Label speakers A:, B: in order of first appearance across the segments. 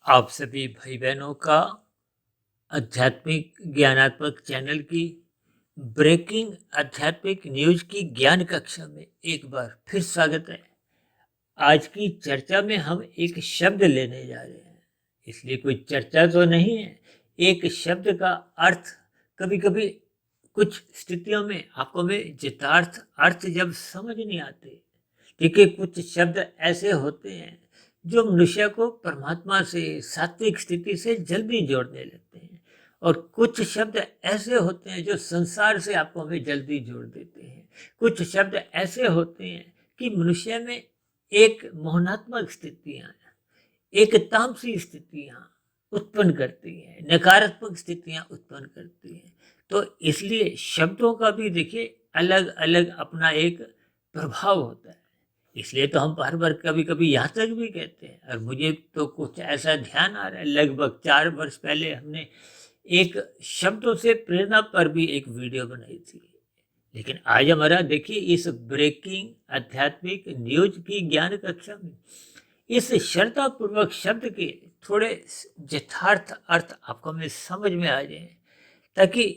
A: आप सभी भाई बहनों का आध्यात्मिक ज्ञानात्मक चैनल की ब्रेकिंग आध्यात्मिक न्यूज की ज्ञान कक्षा में एक बार फिर स्वागत है। आज की चर्चा में हम एक शब्द लेने जा रहे हैं, इसलिए कोई चर्चा तो नहीं है। एक शब्द का अर्थ कभी कभी कुछ स्थितियों में आपको में यथार्थ अर्थ जब समझ नहीं आते, देखिए कुछ शब्द ऐसे होते हैं जो मनुष्य को परमात्मा से सात्विक स्थिति से जल्दी जोड़ने लगते हैं, और कुछ शब्द ऐसे होते हैं जो संसार से आपको हमें जल्दी जोड़ देते हैं। कुछ शब्द ऐसे होते हैं कि मनुष्य में एक मोहनात्मक स्थितियां, एक तामसी स्थितियां उत्पन्न करती हैं, नकारात्मक स्थितियां उत्पन्न करती हैं। तो इसलिए शब्दों का भी देखिए अलग अलग अपना एक प्रभाव होता है। इसलिए तो हम हर बार कभी कभी यहाँ तक भी कहते हैं, और मुझे तो कुछ ऐसा ध्यान आ रहा है, लगभग 4 वर्ष पहले हमने एक शब्दों से प्रेरणा पर भी एक वीडियो बनाई थी। लेकिन आज हमारा देखिए इस ब्रेकिंग आध्यात्मिक न्यूज की ज्ञान कक्षा में इस श्रद्धापूर्वक शब्द के थोड़े यथार्थ अर्थ आपको हमें समझ में आ जाए, ताकि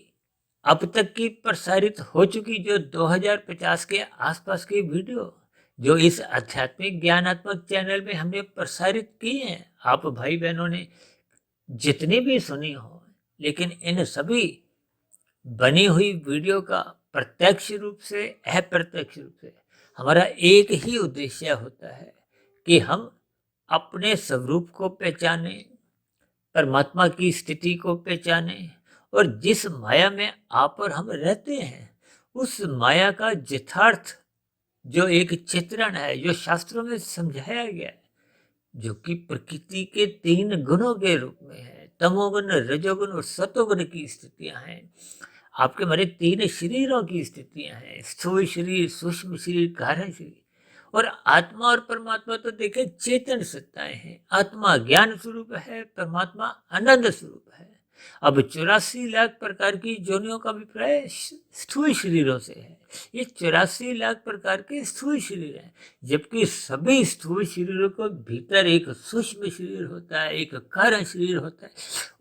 A: अब तक की प्रसारित हो चुकी जो 2050 के आसपास की वीडियो जो इस आध्यात्मिक ज्ञानात्मक चैनल में हमने प्रसारित की हैं, आप भाई बहनों ने जितनी भी सुनी हो, लेकिन इन सभी बनी हुई वीडियो का प्रत्यक्ष रूप से अप्रत्यक्ष रूप से हमारा एक ही उद्देश्य होता है कि हम अपने स्वरूप को पहचाने, परमात्मा की स्थिति को पहचाने, और जिस माया में आप और हम रहते हैं उस माया का यथार्थ जो एक चित्रण है, जो शास्त्रों में समझाया गया है, जो कि प्रकृति के 3 गुणों के रूप में है, तमोगुण, रजोगुण और सतोगुण की स्थितियां हैं। आपके हमारे 3 शरीरों की स्थितियां हैं, स्थूल शरीर, सूक्ष्म शरीर, कारण शरीर। और आत्मा और परमात्मा तो देखे चेतन सत्ताएं हैं। आत्मा ज्ञान स्वरूप है, परमात्मा आनंद स्वरूप है। अब 84 लाख प्रकार की योनियों का अभिप्राय स्थूल शरीरों से है। ये 84 लाख प्रकार के स्थूल शरीर हैं, जबकि सभी स्थूल शरीरों को भीतर एक सूक्ष्म शरीर होता है, एक कारण शरीर होता है,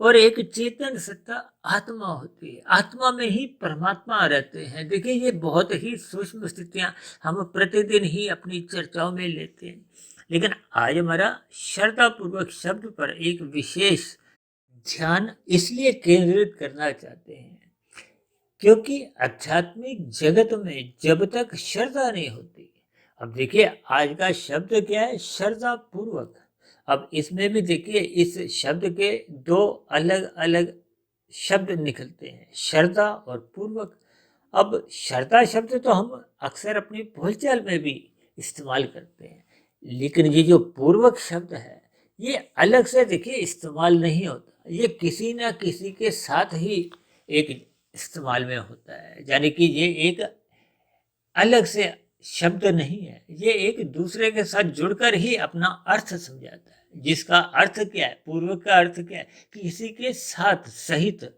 A: और एक चेतन सत्ता आत्मा होती है। आत्मा में ही परमात्मा रहते हैं। देखिए ये बहुत ही सूक्ष्म स्थितियां हम प्रतिदिन ही अपनी चर्चाओं में लेते हैं, लेकिन आज हमारा श्रद्धापूर्वक शब्द पर एक विशेष ध्यान इसलिए केंद्रित करना चाहते हैं क्योंकि आध्यात्मिक जगत में जब तक श्रद्धा नहीं होती, अब देखिए आज का शब्द क्या है, श्रद्धा पूर्वक। अब इसमें भी देखिए इस शब्द के 2 अलग अलग शब्द निकलते हैं, श्रद्धा और पूर्वक। अब श्रद्धा शब्द तो हम अक्सर अपनी बोलचाल में भी इस्तेमाल करते हैं, लेकिन ये जो पूर्वक शब्द है ये अलग से देखिए इस्तेमाल नहीं होता, ये किसी ना किसी के साथ ही एक इस्तेमाल में होता है। यानी कि ये एक अलग से शब्द नहीं है, ये एक दूसरे के साथ जुड़कर ही अपना अर्थ समझाता है। जिसका अर्थ क्या है, पूर्वक का अर्थ क्या है, किसी के साथ सहित,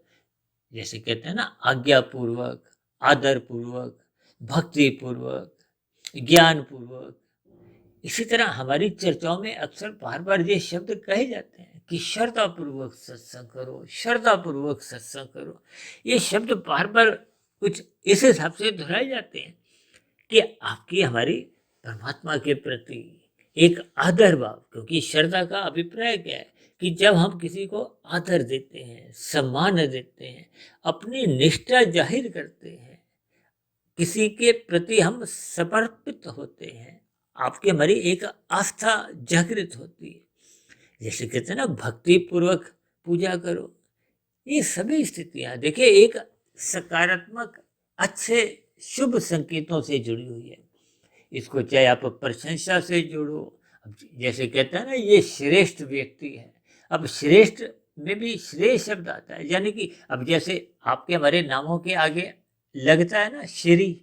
A: जैसे कहते हैं ना आज्ञा पूर्वक, आदर पूर्वक, भक्ति पूर्वक, ज्ञान पूर्वक। इसी तरह हमारी चर्चाओं में अक्सर बार बार ये शब्द कहे जाते हैं कि श्रद्धा पूर्वक सत्संग करो, श्रद्धा पूर्वक सत्संग करो। ये शब्द बार बार कुछ इस हिसाब से दोहराए जाते हैं कि आपकी हमारी परमात्मा के प्रति एक आदर भाव, क्योंकि श्रद्धा का अभिप्राय क्या है कि जब हम किसी को आदर देते हैं, सम्मान देते हैं, अपनी निष्ठा जाहिर करते हैं, किसी के प्रति हम समर्पित होते हैं, आपकी हमारी एक आस्था जागृत होती है। जैसे कहते हैं ना भक्ति पूर्वक पूजा करो। ये सभी स्थितियां देखिए एक सकारात्मक अच्छे शुभ संकेतों से जुड़ी हुई है। इसको चाहे आप प्रशंसा से जोड़ो, जैसे कहते हैं ना ये श्रेष्ठ व्यक्ति है। अब श्रेष्ठ में भी श्रेय शब्द आता है, यानी कि अब जैसे आपके हमारे नामों के आगे लगता है ना श्री,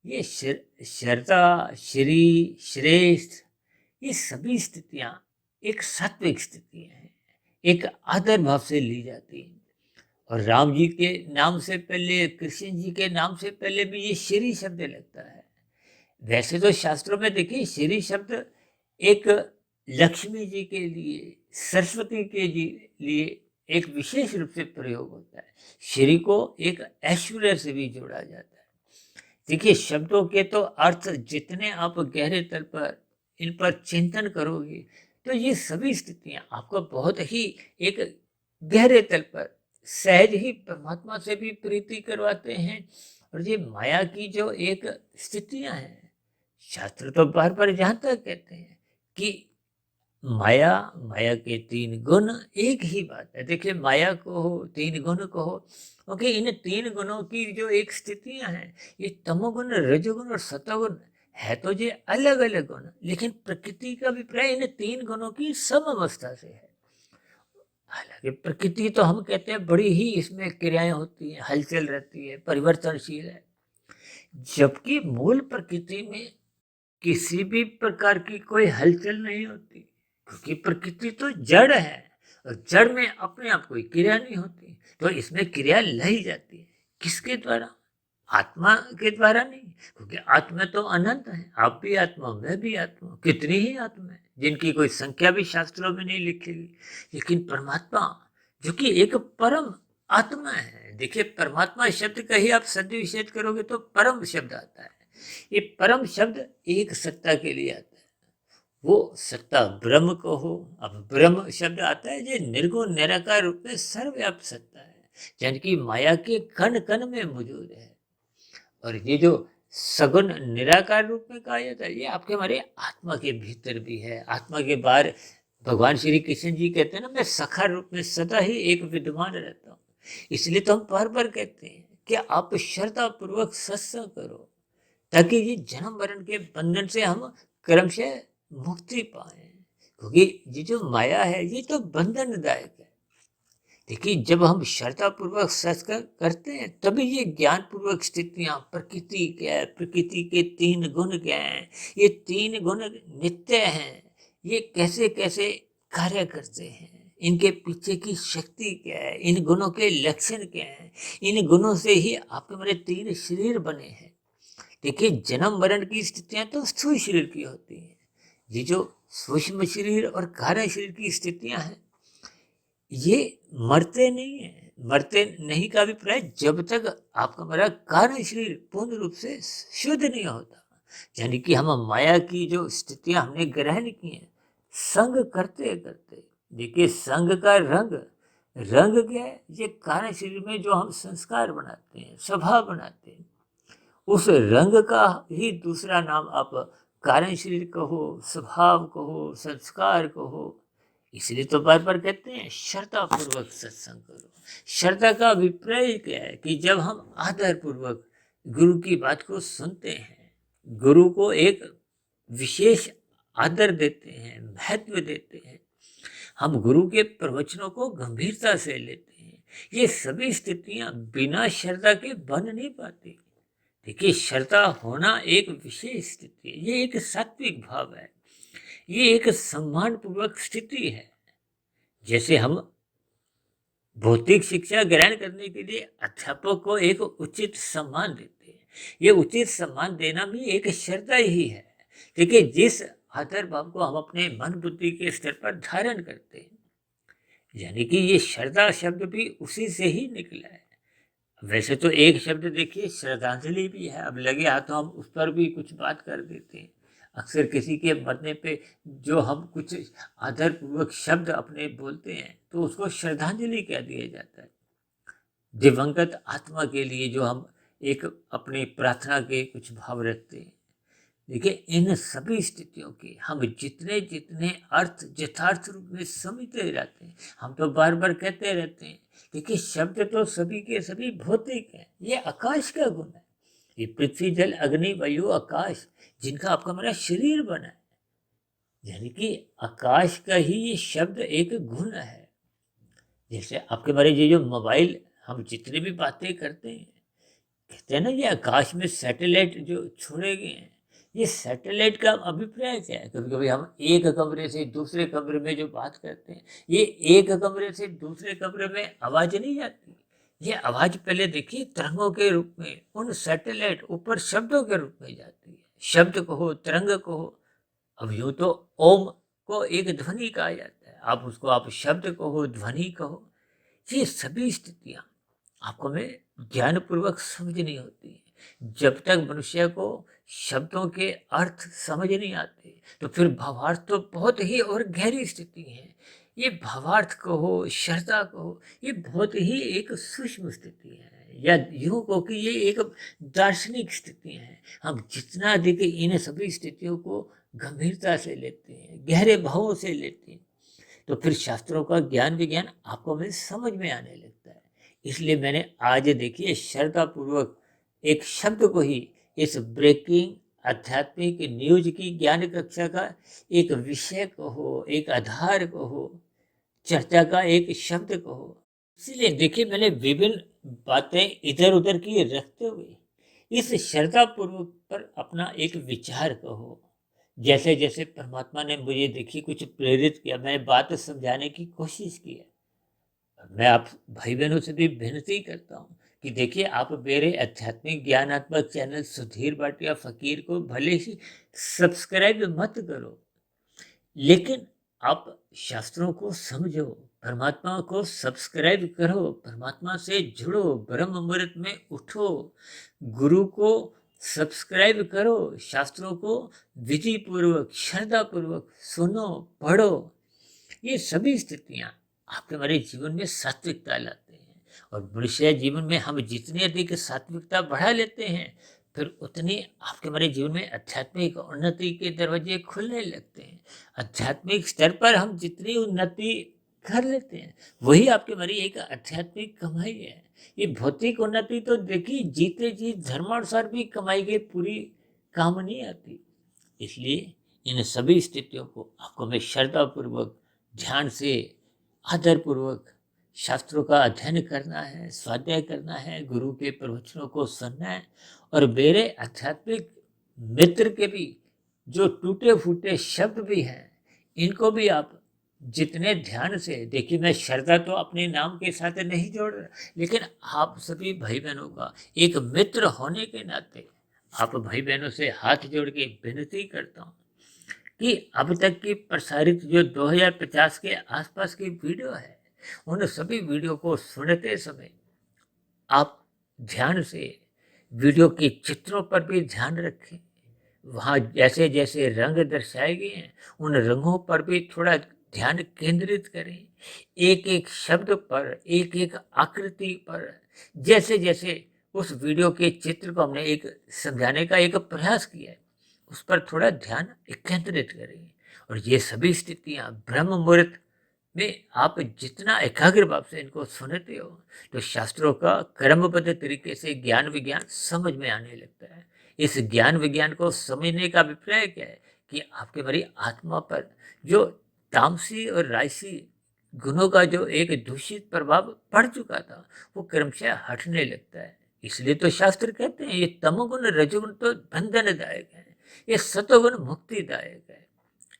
A: ये श्रद्धा, श्री, श्रेष्ठ, ये सभी स्थितियां एक सात्विक स्थितियां हैं, एक आदर भाव से ली जाती हैं। और राम जी के नाम से पहले, कृष्ण जी के नाम से पहले भी ये श्री शब्द लगता है। वैसे तो शास्त्रों में देखिए श्री शब्द एक लक्ष्मी जी के लिए, सरस्वती के लिए एक विशेष रूप से प्रयोग होता है। श्री को एक ऐश्वर्य से भी जोड़ा जाता है। देखिए, शब्दों के तो अर्थ जितने आप गहरे तल पर इन पर चिंतन करोगे तो ये सभी स्थितियां आपको बहुत ही एक गहरे तल पर सहज ही परमात्मा से भी प्रीति करवाते हैं। और ये माया की जो एक स्थितियां हैं, शास्त्र तो बार बार जहां तक कहते हैं कि माया माया के तीन गुण एक ही बात है। देखिए, माया को हो, तीन गुण को हो, क्योंकि इन तीन गुणों की जो एक स्थितियां हैं, ये तमोगुण, रजोगुण और सतोगुण है तो ये अलग अलग गुण, लेकिन प्रकृति का अभिप्राय इन तीन गुणों की सम अवस्था से है। हालांकि प्रकृति तो हम कहते हैं बड़ी ही इसमें क्रियाएं होती हैं, हलचल रहती है, परिवर्तनशील है, जबकि मूल प्रकृति में किसी भी प्रकार की कोई हलचल नहीं होती, क्योंकि प्रकृति तो जड़ है और जड़ में अपने आप कोई क्रिया नहीं होती, तो इसमें क्रिया लाई जाती है। किसके द्वारा? आत्मा के द्वारा नहीं, क्योंकि आत्मा तो अनंत है। आप भी आत्मा, मैं भी आत्मा, कितनी ही आत्मा है जिनकी कोई संख्या भी शास्त्रों में नहीं लिखी गई। लेकिन परमात्मा जो कि एक परम आत्मा है, देखिए परमात्मा शब्द का ही आप सद्य विच्छेद करोगे तो परम शब्द आता है। ये परम शब्द एक सत्ता के लिए आता है, वो सत्ता ब्रह्म को हो। अब ब्रह्म शब्द आता है जो निर्गुण निराकार रूप में सर्वव्यापक सत्ता है, यानी माया के कण कण में मौजूद है। और ये जो सगुण निराकार रूप में कहा जाता है, ये आपके हमारे आत्मा के भीतर भी है, आत्मा के बाहर। भगवान श्री कृष्ण जी कहते हैं ना, मैं सखा रूप में सदा ही एक विद्यमान रहता हूँ। इसलिए तो हम बार बार कहते हैं कि आप श्रद्धा पूर्वक सत्संग करो, ताकि ये जन्म मरण के बंधन से हम क्रमशः मुक्ति पाए, क्योंकि ये जो माया है ये तो बंधनदायक है। देखिए, जब हम श्रद्धा पूर्वक सत्संग करते हैं तभी ये ज्ञान पूर्वक स्थितियां, प्रकृति क्या है, प्रकृति के तीन गुण क्या हैं, ये तीन गुण नित्य हैं, ये कैसे कैसे कार्य करते हैं, इनके पीछे की शक्ति क्या है, इन गुणों के लक्षण क्या हैं, इन गुणों से ही आपके मेरे तीन शरीर बने हैं। देखिए, जन्म मरण की स्थितियां तो स्थूल शरीर की होती हैं, ये जो सूक्ष्म शरीर और कारण शरीर की स्थितियां हैं ये मरते नहीं है। मरते नहीं का अभिप्राय जब तक आपका मेरा कारण शरीर पूर्ण रूप से शुद्ध नहीं होता, यानी कि हम माया की जो स्थितियां हमने ग्रहण की हैं संग करते करते। देखिए, संग का रंग रंग क्या है? ये कारण शरीर में जो हम संस्कार बनाते हैं, स्वभाव बनाते हैं, उस रंग का ही दूसरा नाम आप कारण शरीर कहो, स्वभाव कहो, संस्कार कहो। इसलिए तो बार बार कहते हैं श्रद्धा पूर्वक सत्संग करो। श्रद्धा का अभिप्राय क्या है कि जब हम आदर पूर्वक गुरु की बात को सुनते हैं, गुरु को एक विशेष आदर देते हैं, महत्व देते हैं, हम गुरु के प्रवचनों को गंभीरता से लेते हैं, ये सभी स्थितियां बिना श्रद्धा के बन नहीं पाती। देखिए, श्रद्धा होना एक विशेष स्थिति है, ये एक सात्विक भाव है, ये एक सम्मान पूर्वक स्थिति है। जैसे हम भौतिक शिक्षा ग्रहण करने के लिए अध्यापक को एक उचित सम्मान देते हैं, ये उचित सम्मान देना भी एक श्रद्धा ही है। देखिए, जिस आदर भाव को हम अपने मन बुद्धि के स्तर पर धारण करते हैं, यानी कि ये श्रद्धा शब्द भी उसी से ही निकला है। वैसे तो एक शब्द देखिए श्रद्धांजलि भी है, अब लगे हाथों हम उस पर भी कुछ बात कर देते हैं। अक्सर किसी के मरने पे जो हम कुछ आदरपूर्वक शब्द अपने बोलते हैं तो उसको श्रद्धांजलि कह दिया जाता है। दिवंगत आत्मा के लिए जो हम एक अपनी प्रार्थना के कुछ भाव रखते हैं। देखिए, इन सभी स्थितियों के हम जितने जितने अर्थ यथार्थ रूप में समझते रहते हैं, हम तो बार बार कहते रहते हैं, देखिए शब्द तो सभी के सभी भौतिक हैं, ये आकाश का गुण है। ये पृथ्वी जल अग्नि वायु आकाश जिनका आपका मेरा शरीर बना है, यानी कि आकाश का ही ये शब्द एक गुण है। जैसे आपके मेरे ये जो मोबाइल हम जितनी भी बातें करते हैं, कहते हैं ना ये आकाश में सैटेलाइट जो छोड़े गए हैं, ये सैटेलाइट का अभिप्राय क्या है? कभी कभी हम एक कमरे से दूसरे कमरे में जो बात करते हैं, ये एक कमरे से दूसरे कमरे में आवाज नहीं जाती, ये आवाज पहले देखिए तरंगों के रूप में उन सैटेलाइट ऊपर शब्दों के रूप में जाती है। शब्द कहो, तरंग कहो। अब यूं तो ओम को एक ध्वनि कहा जाता है, आप उसको आप शब्द कहो, ध्वनि कहो, ये सभी स्थितियाँ आपको हमें ज्ञानपूर्वक समझनी होती है। जब तक मनुष्य को शब्दों के अर्थ समझ नहीं आते, तो फिर भावार्थ तो बहुत ही और गहरी स्थिति है। ये भावार्थ कहो, श्रद्धा कहो, ये बहुत ही एक सूक्ष्म स्थिति है, या यूँ कहो कि ये एक दार्शनिक स्थिति है। हम जितना अधिक इन सभी स्थितियों को गंभीरता से लेते हैं, गहरे भावों से लेते हैं, तो फिर शास्त्रों का ज्ञान विज्ञान आपको हमें समझ में आने लगता है। इसलिए मैंने आज देखिए श्रद्धापूर्वक एक शब्द को ही इस ब्रेकिंग आध्यात्मिक न्यूज की ज्ञान कक्षा का एक विषय कहो, एक आधार कहो, चर्चा का एक शब्द कहो। इसीलिए देखिए मैंने विभिन्न बातें इधर उधर की रखते हुए इस श्रद्धापूर्वक पर अपना एक विचार कहो। जैसे जैसे परमात्मा ने मुझे देखिए कुछ प्रेरित किया, मैंने बात समझाने की कोशिश की है। मैं आप भाई बहनों से भी विनती करता हूँ कि देखिए आप मेरे आध्यात्मिक ज्ञानात्मक चैनल सुधीर भाटिया फकीर को भले ही सब्सक्राइब मत करो, लेकिन आप शास्त्रों को समझो, परमात्मा को सब्सक्राइब करो, परमात्मा से जुड़ो, ब्रह्म मुहूर्त में उठो, गुरु को सब्सक्राइब करो, शास्त्रों को विधि पूर्वक श्रद्धा पूर्वक सुनो, पढ़ो। ये सभी स्थितियाँ आपके हमारे जीवन में सात्विकता लाते हैं, और मनुष्य जीवन में हम जितनी अधिक सात्विकता बढ़ा लेते हैं, फिर उतनी आपके हमारे जीवन में आध्यात्मिक उन्नति के दरवाजे खुलने लगते हैं। आध्यात्मिक स्तर पर हम जितनी उन्नति कर लेते हैं, वही आपके हमारी एक आध्यात्मिक कमाई है। ये भौतिक उन्नति तो देखिए जीते जी धर्मानुसार भी कमाई के पूरी काम नहीं आती। इसलिए इन सभी स्थितियों को आपको हमें श्रद्धापूर्वक, ध्यान से, आदरपूर्वक शास्त्रों का अध्ययन करना है, स्वाध्याय करना है, गुरु के प्रवचनों को सुनना है, और मेरे आध्यात्मिक मित्र के भी जो टूटे फूटे शब्द भी हैं, इनको भी आप जितने ध्यान से देखिए, मैं श्रद्धा तो अपने नाम के साथ नहीं जोड़ रहा, लेकिन आप सभी भाई बहनों का एक मित्र होने के नाते आप भाई बहनों से हाथ जोड़ के विनती करता हूँ कि अब तक की प्रसारित जो 2050 के आसपास की वीडियो है, उन सभी वीडियो को सुनते समय आप ध्यान से वीडियो के चित्रों पर भी ध्यान रखें। वहाँ जैसे जैसे रंग दर्शाए गए हैं, उन रंगों पर भी थोड़ा ध्यान केंद्रित करें। एक एक शब्द पर, एक एक आकृति पर, जैसे जैसे उस वीडियो के चित्र को हमने एक समझाने का एक प्रयास किया है, उस पर थोड़ा ध्यान केंद्रित करें। और ये सभी स्थितियाँ ब्रह्म मुहूर्त में आप जितना एकाग्र भाव से इनको सुनते हो, तो शास्त्रों का क्रमबद्ध तरीके से ज्ञान विज्ञान समझ में आने लगता है। इस ज्ञान विज्ञान को समझने का अभिप्राय क्या है कि आपके हमारी आत्मा पर जो तामसी और राजसी गुणों का जो एक दूषित प्रभाव पड़ चुका था, वो क्रमशः हटने लगता है। इसलिए तो शास्त्र कहते हैं ये तमोगुण रजोगुण तो बंधनदायक है, ये सतोगुण मुक्तिदायक है।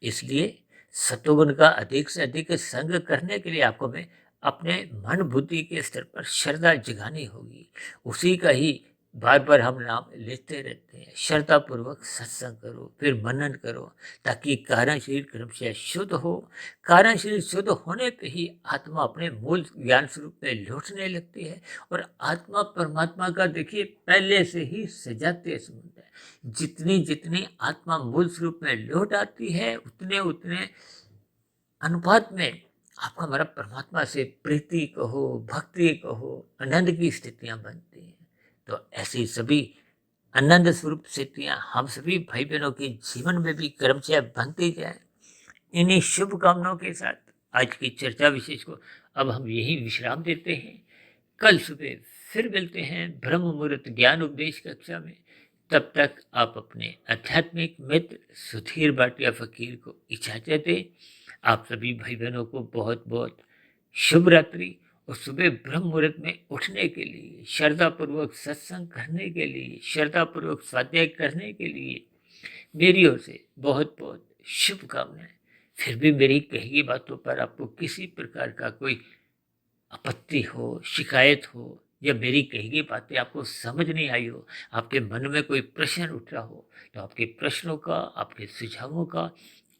A: इसलिए सतोगुण का अधिक से अधिक संग करने के लिए आपको में अपने मन बुद्धि के स्तर पर श्रद्धा जगानी होगी। उसी का ही बार बार हम नाम लेते रहते हैं। श्रद्धा पूर्वक सत्संग करो, फिर मनन करो, ताकि कारण शरीर क्रमशः शुद्ध हो। कारण शरीर शुद्ध होने पे ही आत्मा अपने मूल ज्ञान स्वरूप में लौटने लगती है, और आत्मा परमात्मा का देखिए पहले से ही सजाते संबंध है। जितनी जितनी आत्मा मूल स्वरूप में लौट आती है, उतने उतने अनुपात में आपका हमारा परमात्मा से प्रीति कहो, भक्ति कहो, आनंद की स्थितियां बनती हैं। तो ऐसी सभी आनंद स्वरूप स्थितियां हम सभी भाई बहनों के जीवन में भी क्रमशः बनती जाए। इन्हीं शुभकामनाओं के साथ आज की चर्चा विशेष को अब हम यही विश्राम देते हैं। कल सुबह फिर मिलते हैं ब्रह्म मुहूर्त ज्ञान उपदेश कक्षा में। तब तक आप अपने आध्यात्मिक मित्र सुधीर भाटिया फकीर को इजाजत दें। आप सभी भाई बहनों को बहुत बहुत शुभ रात्रि, और सुबह ब्रह्म मुहूर्त में उठने के लिए, श्रद्धापूर्वक सत्संग करने के लिए, श्रद्धापूर्वक स्वाध्याय करने के लिए मेरी ओर से बहुत बहुत शुभकामनाएं। फिर भी मेरी कही गई बातों पर आपको किसी प्रकार का कोई आपत्ति हो, शिकायत हो, या मेरी कही गई बातें आपको समझ नहीं आई हो, आपके मन में कोई प्रश्न उठ रहा हो, तो आपके प्रश्नों का, आपके सुझावों का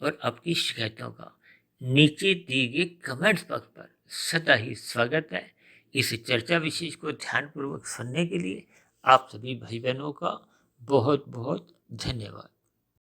A: और आपकी शिकायतों का नीचे दिए गए कमेंट्स बॉक्स पर सदा ही स्वागत है। इस चर्चा विशेष को ध्यानपूर्वक सुनने के लिए आप सभी भाई बहनों का बहुत बहुत धन्यवाद।